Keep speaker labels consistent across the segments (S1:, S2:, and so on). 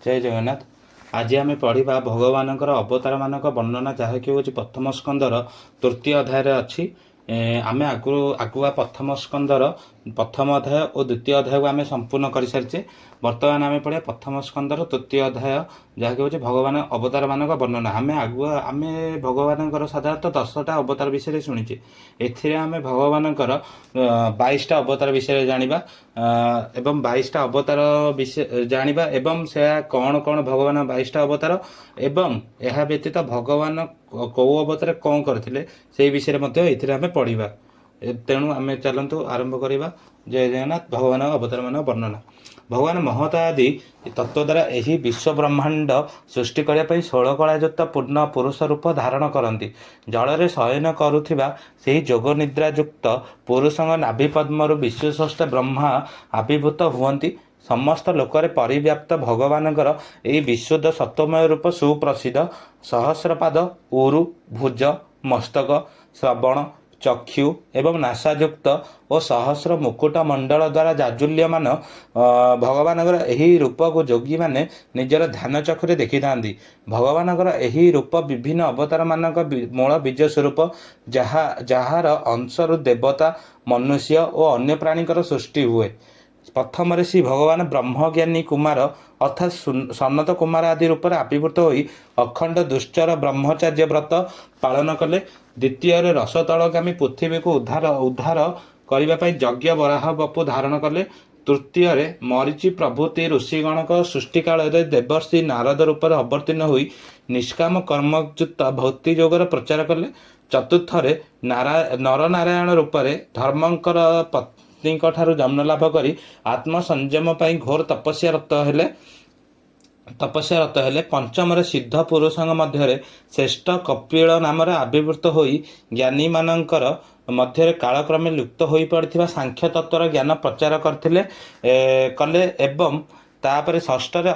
S1: जय जगन्नाथ। आज आम पढ़ा भगवान अवतार मान वर्णना जहाँकि हूँ प्रथम स्कंदर तृतीय अध्याय अच्छी। आम आगुआ प्रथम स्कंदर प्रथम अध्याय और द्वितीय अध्याय को आम संपूर्ण कर सारी। बर्तमान आम पढ़ा प्रथम स्कंदर तृतीय अध्याय जहाँकि हूँ भगवान अवतार मान वर्णना। आम आगुआ आम भगवान साधारणतः 10टा अवतार विषय शुणिचे। एम भगवान 22टा अवतार विषय जाना एवं 22टा अवतार विषय जाना एवं से कौन कौन भगवान 22टा अवतार एवं यह व्यतीत भगवान कौ अवतार कौन करते से विषय आम पढ़ा। तेणु आम चलतु आरंभ करवा। जय जगन्नाथ। भगवान अवतार मान वर्णना। भगवान महत आदि तत्व द्वारा यही विश्व ब्रह्मांड सृष्टि करने 16 कलायुक्त पूर्ण पुरुष रूप धारण करती। जल शयन करुवा से जोग निद्रायुक्त पुरुष नाभि पद्म विश्वस्रष्टा ब्रह्मा आविर्भूत हुंती। समस्त लोकरे परिव्याप्त भगवानଙ୍କର ଏହି विशुद्ध सत्वमय रूप सुप्रसिद्ध। सहस्रपाद उरु भुज मस्तक श्रवण चक्षु एवं नासायुक्त और सहस्र मुकुट मंडल द्वारा जाजुल्यमान भगवान यही रूप को जोगी माने निजर ध्यान चक्षुरे देखि था। भगवान यही रूप विभिन्न अवतार मानक मूल बीज स्वरूप जार अंशरु देवता मनुष्य और अन्य प्राणीकर सृष्टि हुए। प्रथम श्री भगवान ब्रह्मज्ञानी कुमार अर्थात सनत कुमार आदि रूप आविर्भूत हो अखंड दुश्चर ब्रह्मचर्य व्रत पालन कले। द्वितीय रसतलगामी पृथ्वी को उद्धार करने यज्ञ वराह बपु धारण कले। तृतीय मरीचि प्रभृति ऋषिगण सृष्टि काल देवर्षि नारद रूप अवर्तीर्ण हो निष्काम कर्मयुक्त भक्ति योगर प्रचार कले। चतुर्थ नर नारायण रूप धर्मंकर ठारू जन्म लाभ कर आत्मसंयम घोर तपस्यारत हेले। पंचम सिद्ध पुरुष मध्य श्रेष्ठ कपिल नाम आविर्भूत हो ज्ञानी मानकर मध्य कालक्रमे लुप्त हो पड़ता सांख्य तत्वर ज्ञान प्रचार करते कले। एवं तापर षष्ठरे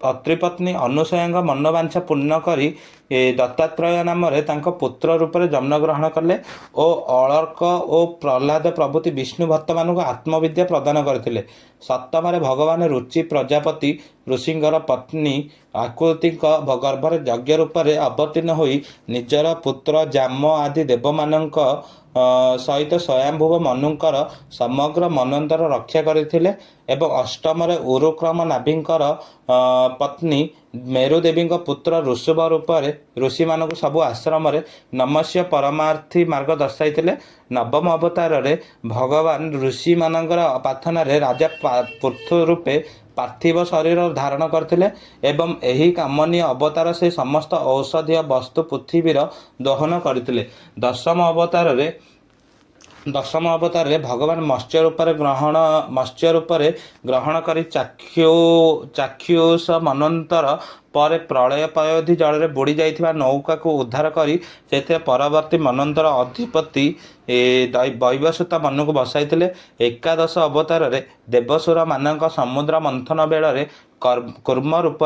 S1: अत्रिपत्नी अनुसया मनोवांछा पूर्ण कर दत्तात्रेय नाम पुत्र रूप जन्म ग्रहण कले और अलर्क और प्रहलाद प्रभृति विष्णु भक्त मान आत्मविद्या प्रदान करते। सप्तम भगवान रुचि प्रजापति ऋषिंगर पत्नी आकृति गर्भर यज्ञ रूप अवतीर्ण हो निजर पुत्र जाम आदि देवमान सहित स्वयंभुव मनुकर समग्र मनंतर रक्षा करथिले। एवं अष्टम उरुक्रम नाभिंकर पत्नी मेरुदेवी पुत्र ऋषभ रूप ऋषि मान सबु आश्रम नमस्य परमार्थी मार्ग दर्शाई। नवम अवतार भगवान ऋषि मानकर प्रार्थना राजा पृथु रूपे पार्थिव शरीर धारण करथिले एवं एही कामनीय अवतार से समस्त औषधीय वस्तु पृथ्वीर दहन करथिले। दशम अवतार भगवान मत्स्य रूप ग्रहण कर चाक्षुष मनंतर पर प्रलय पयोधि जल बुड़ी जाइथिबा नौका को उद्धार करी से परवर्ती मनंतर अधिपति वैवस्वत मन को बसाई। एकादश अवतार देवसुर मानक समुद्र मंथन बेल कूर्म रूप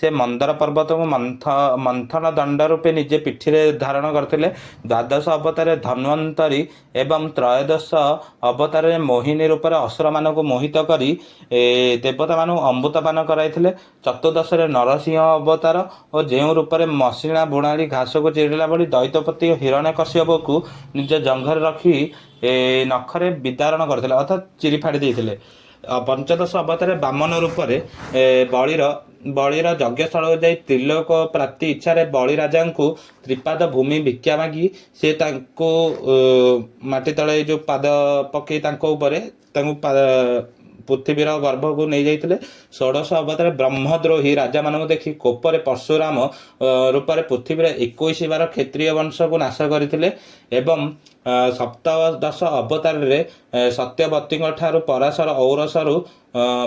S1: से मंदर पर्वत को मंथन दंड रूपे निजे पिठी धारण करते। द्वादश अवतार धन्वंतरी एवं त्रयोदश अवतार मोहिनी रूप असुर मान मोहित करी देवता मान अमृतपान कराई। चतुर्दश नरसिंह अवतार और जो रूप मसिणा बुणाली घास को चिड़िला भली दैत्यपति हिरण्यकश्यप को निज जंघर रखी नखरे विदारण करते अर्थात चिरी फाड़ी देते। पंचदश अवतार बामन रूप बलिर यज्ञस्थल जाई त्रिलोक प्राप्ति इच्छा बलि राजा को त्रिपाद भूमि भिक्षा मागी से माटी तले जो पाद पकई पृथ्वीर गर्भ को नहीं जाते। षोडश अवतार ब्रह्मद्रोही राजा मान देखी कोपर परशुराम रूप पृथ्वी 21 बार क्षत्रिय वंश को नाश करते। एवं सप्तदश अवतार सत्यवती ठारू पराशर औरसरु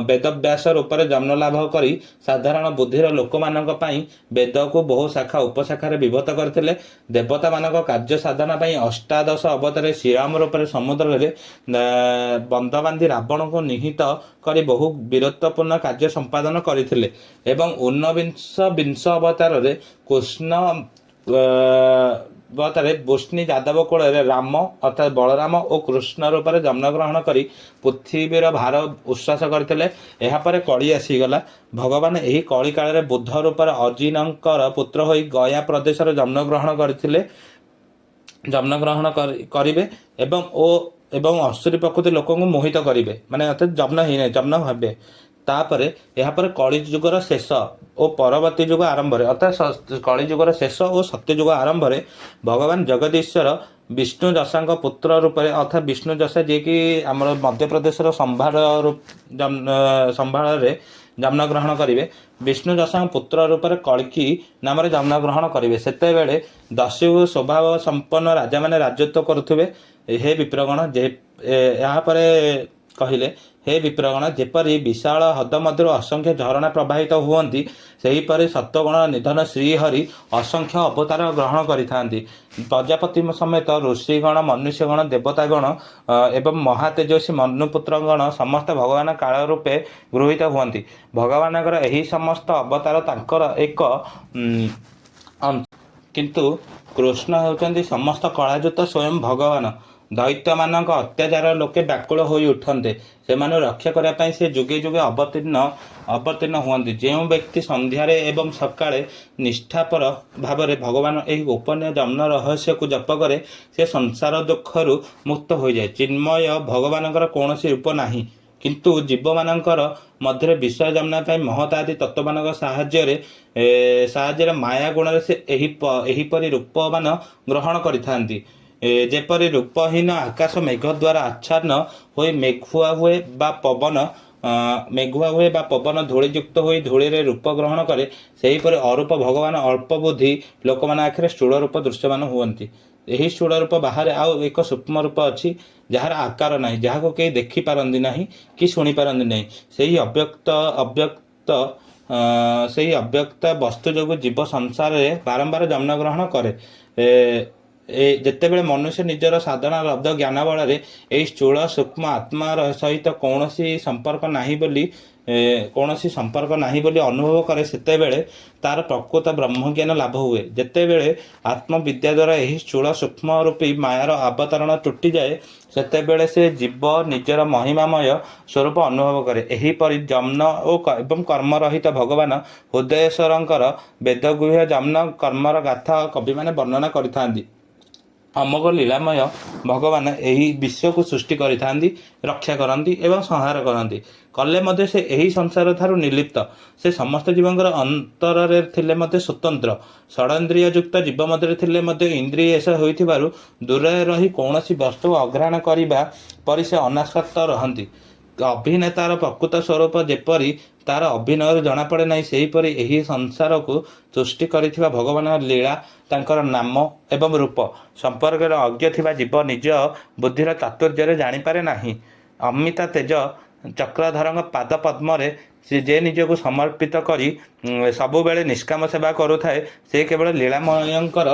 S1: वेदव्यास रूप जन्म लाभ करी साधारण बुद्धिर लोक मानक पई वेद को बहु शाखा उपशाखा विभक्त करते। देवता मानक कार्य साधना पई अष्टादश अवतार श्रीराम रूप समुद्र बंद बांधी रावण को निहित करी बहु वीरत्वपूर्ण कार्य संपादन करते। एवं ऊनविंश अवतार कृष्ण ବତରେ ବୃଷ୍ଣି ଯାଦବ କୋଳରେ ରାମ ଅର୍ଥାତ୍ ବଳରାମ ଓ କୃଷ୍ଣ ରୂପରେ ଜନ୍ମଗ୍ରହଣ କରି ପୃଥିବୀର ଭାର ଉଶ୍ୱାସ କରିଥିଲେ। ଏହାପରେ କଳି ଆସିଗଲା। ଭଗବାନ ଏହି କଳି କାଳରେ ବୁଦ୍ଧ ରୂପରେ ଅଜିନଙ୍କର ପୁତ୍ର ହୋଇ ଗୟା ପ୍ରଦେଶରେ ଜନ୍ମଗ୍ରହଣ କରିବେ ଏବଂ ଅସୁରୀ ପ୍ରକୃତି ଲୋକଙ୍କୁ ମୋହିତ କରିବେ, ମାନେ ଅର୍ଥାତ୍ ଜନ୍ମ ହେବେ। ଏହାପରେ କଳିଯୁଗର ଶେଷ ଓ ପରବର୍ତ୍ତୀ ଯୁଗ ଆରମ୍ଭରେ, ଅର୍ଥାତ୍ କଳିଯୁଗର ଶେଷ ଓ ସତ୍ୟଯୁଗ ଆରମ୍ଭରେ ଭଗବାନ ଜଗଦୀଶ୍ୱର ବିଷ୍ଣୁ ଯଶାଙ୍କ ପୁତ୍ର ରୂପରେ, ଅର୍ଥାତ୍ ବିଷ୍ଣୁ ଯଶା ଯିଏକି ଆମର ମଧ୍ୟପ୍ରଦେଶର ସମ୍ଭାଳରେ ଜନ୍ମଗ୍ରହଣ କରିବେ। ବିଷ୍ଣୁ ଯଶାଙ୍କ ପୁତ୍ର ରୂପରେ କଳ୍କି ନାମରେ ଜନ୍ମଗ୍ରହଣ କରିବେ। ସେତେବେଳେ ଦସ୍ୟୁ ସ୍ୱଭାବ ସମ୍ପନ୍ନ ରାଜାମାନେ ରାଜତ୍ୱ କରୁଥିବେ। ହେ ବିପ୍ରଗଣ, ଏହାପରେ କହିଲେ, ହେ ବିପ୍ରଗଣ, ଯେପରି ବିଶାଳ ହ୍ରଦ ମଧ୍ୟରୁ ଅସଂଖ୍ୟ ଝରଣା ପ୍ରବାହିତ ହୁଅନ୍ତି, ସେହିପରି ସତ୍ୱଗୁଣ ନିଧନ ଶ୍ରୀହରି ଅସଂଖ୍ୟ ଅବତାର ଗ୍ରହଣ କରିଥାନ୍ତି। ପ୍ରଜାପତି ସମେତ ଋଷିଗଣ, ମନୁଷ୍ୟଗଣ, ଦେବତାଗଣ ଏବଂ ମହାତେଜସ୍ୱୀ ମନୁପୁତ୍ରଗଣ ସମସ୍ତେ ଭଗବାନ କାଳ ରୂପେ ଗୃହୀତ ହୁଅନ୍ତି। ଭଗବାନଙ୍କର ଏହି ସମସ୍ତ ଅବତାର ତାଙ୍କର ଏକ ଅଂଶ। କିନ୍ତୁ କୃଷ୍ଣ ହେଉଛନ୍ତି ସମସ୍ତ କଳାଯୁକ୍ତ ସ୍ୱୟଂ ଭଗବାନ। ଦୈତ୍ୟମାନଙ୍କ ଅତ୍ୟାଚାର ଲୋକେ ବ୍ୟାକୁଳ ହୋଇ ଉଠନ୍ତେ। ସେମାନଙ୍କୁ ରକ୍ଷା କରିବା ପାଇଁ ସେ ଯୁଗେ ଯୁଗେ ଅବତୀର୍ଣ୍ଣ ହୁଅନ୍ତି। ଯେଉଁ ବ୍ୟକ୍ତି ସନ୍ଧ୍ୟାରେ ଏବଂ ସକାଳେ ନିଷ୍ଠାପର ଭାବରେ ଭଗବାନ ଏହି ଗୋପନୀୟ ଜନ୍ମ ରହସ୍ୟକୁ ଜପ କରେ, ସେ ସଂସାର ଦୁଃଖରୁ ମୁକ୍ତ ହୋଇଯାଏ। ଚିନ୍ମୟ ଭଗବାନଙ୍କର କୌଣସି ରୂପ ନାହିଁ, କିନ୍ତୁ ଜୀବମାନଙ୍କର ମଧ୍ୟରେ ବିଷୟ ଜନ୍ମ ପାଇଁ ମହତ ଆଦି ତତ୍ତ୍ୱମାନଙ୍କ ସାହାଯ୍ୟରେ ମାୟା ଗୁଣରେ ସେ ଏହିପରି ରୂପମାନ ଗ୍ରହଣ କରିଥାନ୍ତି। ଯେପରି ରୂପହୀନ ଆକାଶ ମେଘ ଦ୍ୱାରା ଆଚ୍ଛନ୍ନ ହୋଇ ମେଘୁଆ ହୁଏ ବା ପବନ ଧୂଳିଯୁକ୍ତ ହୋଇ ଧୂଳିରେ ରୂପ ଗ୍ରହଣ କରେ, ସେହିପରି ଅରୂପ ଭଗବାନ ଅଳ୍ପ ବୁଦ୍ଧି ଲୋକମାନଙ୍କ ଆଖିରେ ସ୍ଥୂଳ ରୂପ ଦୃଶ୍ୟମାନ ହୁଅନ୍ତି। ଏହି ସ୍ଥୂଳ ରୂପ ବାହାରେ ଆଉ ଏକ ସୂକ୍ଷ୍ମ ରୂପ ଅଛି, ଯାହାର ଆକାର ନାହିଁ, ଯାହାକୁ କେହି ଦେଖିପାରନ୍ତି ନାହିଁ କି ଶୁଣିପାରନ୍ତି ନାହିଁ। ସେହି ଅବ୍ୟକ୍ତ ବସ୍ତୁ ଯୋଗୁଁ ଜୀବ ସଂସାରରେ ବାରମ୍ବାର ଜନ୍ମଗ୍ରହଣ କରେ। ଯେତେବେଳେ ମନୁଷ୍ୟ ନିଜର ସାଧନା ଲବ୍ଧ ଜ୍ଞାନ ବଳରେ ଏହି ସ୍ଥୂଳ ସୂକ୍ଷ୍ମ ଆତ୍ମାର ସହିତ କୌଣସି ସମ୍ପର୍କ ନାହିଁ ବୋଲି ଅନୁଭବ କରେ, ସେତେବେଳେ ତାର ପ୍ରକୃତ ବ୍ରହ୍ମଜ୍ଞାନ ଲାଭ ହୁଏ। ଯେତେବେଳେ ଆତ୍ମବିଦ୍ୟା ଦ୍ୱାରା ଏହି ସ୍ଥୂଳ ସୂକ୍ଷ୍ମ ରୂପୀ ମାୟାର ଆବରଣ ତୁଟିଯାଏ, ସେତେବେଳେ ସେ ଜୀବ ନିଜର ମହିମାମୟ ସ୍ୱରୂପ ଅନୁଭବ କରେ। ଏହିପରି ଜନ୍ମ ଏବଂ କର୍ମରହିତ ଭଗବାନ ହୃଦୟେଶ୍ୱରଙ୍କର ବେଦଗୁହ୍ୟ ଜନ୍ମ କର୍ମର ଗାଥା କବିମାନେ ବର୍ଣ୍ଣନା କରିଥାନ୍ତି। ଅମୋଘ ଲୀଳାମୟ ଭଗବାନ ଏହି ବିଶ୍ୱକୁ ସୃଷ୍ଟି କରିଥାନ୍ତି, ରକ୍ଷା କରନ୍ତି ଏବଂ ସଂହାର କରନ୍ତି। କଲେ ମଧ୍ୟ ସେ ଏହି ସଂସାର ଠାରୁ ନିର୍ଲିପ୍ତ। ସେ ସମସ୍ତ ଜୀବଙ୍କର ଅନ୍ତରରେ ଥିଲେ ମଧ୍ୟ ସ୍ୱତନ୍ତ୍ର। ଷଡ଼ଇନ୍ଦ୍ରିୟଯୁକ୍ତ ଜୀବ ମଧ୍ୟରେ ଥିଲେ ମଧ୍ୟ ଇନ୍ଦ୍ରିୟେଶ ହୋଇଥିବାରୁ ଦୂରରେ ରହି କୌଣସି ବସ୍ତୁକୁ ଅଘ୍ରାଣ କରିବା ପରି ସେ ଅନାସକ୍ତ ରହନ୍ତି। ଅଭିନେତାର ପ୍ରକୃତ ସ୍ୱରୂପ ଯେପରି ତାର ଅଭିନୟରୁ ଜଣାପଡ଼େ ନାହିଁ, ସେହିପରି ଏହି ସଂସାରକୁ ସୃଷ୍ଟି କରିଥିବା ଭଗବାନଙ୍କ ଲୀଳା, ତାଙ୍କର ନାମ ଏବଂ ରୂପ ସମ୍ପର୍କରେ ଅଜ୍ଞ ଥିବା ଜୀବ ନିଜ ବୁଦ୍ଧିର ଚାତୁର୍ଯ୍ୟରେ ଜାଣିପାରେ ନାହିଁ। ଅମିତା ତେଜ ଚକ୍ରଧରଙ୍କ ପାଦ ପଦ୍ମରେ ଯେ ନିଜକୁ ସମର୍ପିତ କରି ସବୁବେଳେ ନିଷ୍କାମ ସେବା କରୁଥାଏ, ସେ କେବଳ ଲୀଳାମୟଙ୍କର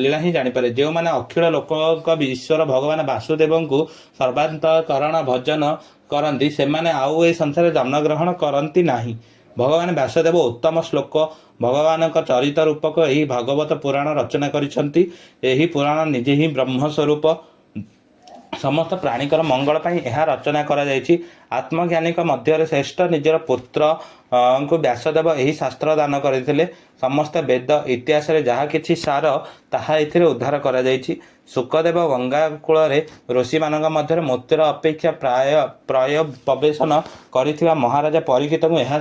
S1: ଲୀଳା ହିଁ ଜାଣିପାରେ। ଯେଉଁମାନେ ଅଖିଳ ଲୋକଙ୍କ ଈଶ୍ୱର ଭଗବାନ ବାସୁଦେବଙ୍କୁ ସର୍ବାନ୍ତଃକରଣ ଭଜନ କରନ୍ତି, ସେମାନେ ଆଉ ଏ ସଂସାରରେ ଜନ୍ମଗ୍ରହଣ କରନ୍ତି ନାହିଁ। ଭଗବାନ ବ୍ୟାସଦେବ ଉତ୍ତମ ଶ୍ଲୋକ ଭଗବାନଙ୍କ ଚରିତ ରୂପକ ଏହି ଭାଗବତ ପୁରାଣ ରଚନା କରିଛନ୍ତି। ଏହି ପୁରାଣ ନିଜେ ହିଁ ବ୍ରହ୍ମସ୍ୱରୂପ। ସମସ୍ତ ପ୍ରାଣୀଙ୍କର ମଙ୍ଗଳ ପାଇଁ ଏହା ରଚନା କରାଯାଇଛି। ଆତ୍ମଜ୍ଞାନୀଙ୍କ ମଧ୍ୟରେ ଶ୍ରେଷ୍ଠ ନିଜର ପୁତ୍ରଙ୍କୁ ବ୍ୟାସଦେବ ଏହି ଶାସ୍ତ୍ର ଦାନ କରିଥିଲେ। ସମସ୍ତ ବେଦ ଇତିହାସରେ ଯାହା କିଛି ସାର, ତାହା ଏଥିରେ ଉଦ୍ଧାର କରାଯାଇଛି। ଶୁକଦେବ ଗଙ୍ଗା କୂଳରେ ଋଷିମାନଙ୍କ ମଧ୍ୟରେ ମୃତ୍ୟୁର ଅପେକ୍ଷା ପ୍ରାୟ ପ୍ରବେଶନ କରିଥିବା ମହାରାଜା ପରୀକ୍ଷିତଙ୍କୁ ଏହା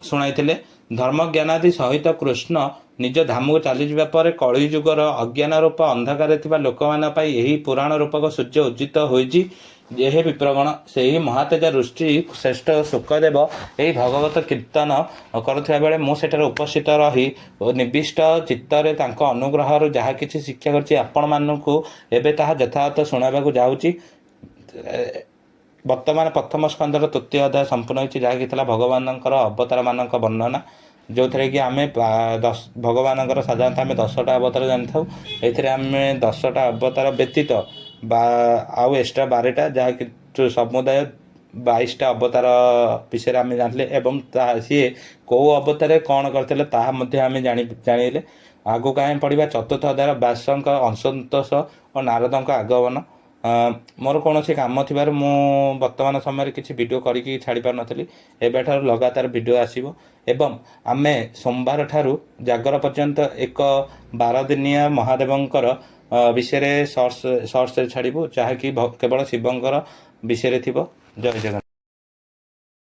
S1: ଶୁଣାଇଥିଲେ। ଧର୍ମଜ୍ଞାନାଦି ସହିତ କୃଷ୍ଣ ନିଜ ଧାମକୁ ଚାଲିଯିବା ପରେ କଳିଯୁଗର ଅଜ୍ଞାନ ରୂପ ଅନ୍ଧକାରରେ ଥିବା ଲୋକମାନଙ୍କ ପାଇଁ ଏହି ପୁରାଣ ରୂପକ ସୂର୍ଯ୍ୟ ଉଦିତ ହୋଇଛି। ହେ ବିପ୍ରଗଣ, ସେହି ମହାତେଜ ଋଷି ଶ୍ରେଷ୍ଠ ଶୁକଦେବ ଏହି ଭଗବତ କୀର୍ତ୍ତନ କରୁଥିବା ବେଳେ ମୁଁ ସେଠାରେ ଉପସ୍ଥିତ ରହି ନିବିଷ୍ଟ ଚିତ୍ତରେ ତାଙ୍କ ଅନୁଗ୍ରହରୁ ଯାହା କିଛି ଶିକ୍ଷା କରିଛି, ଆପଣମାନଙ୍କୁ ଏବେ ତାହା ଯଥାର୍ଥ ଶୁଣାଇବାକୁ ଯାଉଛି। ବର୍ତ୍ତମାନ ପ୍ରଥମ ସ୍କନ୍ଧର ତୃତୀୟ ଅଧ୍ୟାୟ ସମ୍ପୂର୍ଣ୍ଣ ହୋଇଛି, ଯାହାକି ଥିଲା ଭଗବାନଙ୍କର ଅବତାରମାନଙ୍କ ବର୍ଣ୍ଣନା, ଯେଉଁଥିରେ କି ଆମେ ଭଗବାନଙ୍କର ସାଧାରଣତଃ ଆମେ 10ଟା ଅବତାର ଜାଣିଥାଉ। ଏଥିରେ ଆମେ 10ଟା ଅବତାର ବ୍ୟତୀତ ଆଉ ଏକ୍ସଟ୍ରା 12ଟା, ଯାହାକି ସମୁଦାୟ 22ଟା ଅବତାର ବିଷୟରେ ଆମେ ଜାଣିଲେ ଏବଂ ସିଏ କେଉଁ ଅବତାରରେ କ'ଣ କରିଥିଲେ ତାହା ମଧ୍ୟ ଆମେ ଜାଣିଲେ। ଆଗକୁ ଆମେ ପଢ଼ିବା ଚତୁର୍ଥ ଅଧ୍ୟାୟର ବ୍ୟାସଙ୍କ ଅସନ୍ତୋଷ ଓ ନାରଦଙ୍କ ଆଗମନ। ମୋର କୌଣସି କାମ ଥିବାରୁ ମୁଁ ବର୍ତ୍ତମାନ ସମୟରେ କିଛି ଭିଡ଼ିଓ କରିକି ଛାଡ଼ି ପାରୁନଥିଲି। ଏବେଠାରୁ ଲଗାତାର ଭିଡ଼ିଓ ଆସିବ ଏବଂ ଆମେ ସୋମବାର ଠାରୁ ଜାଗର ପର୍ଯ୍ୟନ୍ତ ଏକ 12 ଦିନିଆ ମହାଦେବଙ୍କର ବିଷୟରେ ସର୍ଟସରେ ଛାଡ଼ିବୁ, ଯାହାକି କେବଳ ଶିବଙ୍କର ବିଷୟରେ ଥିବ। ଜୟ ଜଗନ୍ନାଥ।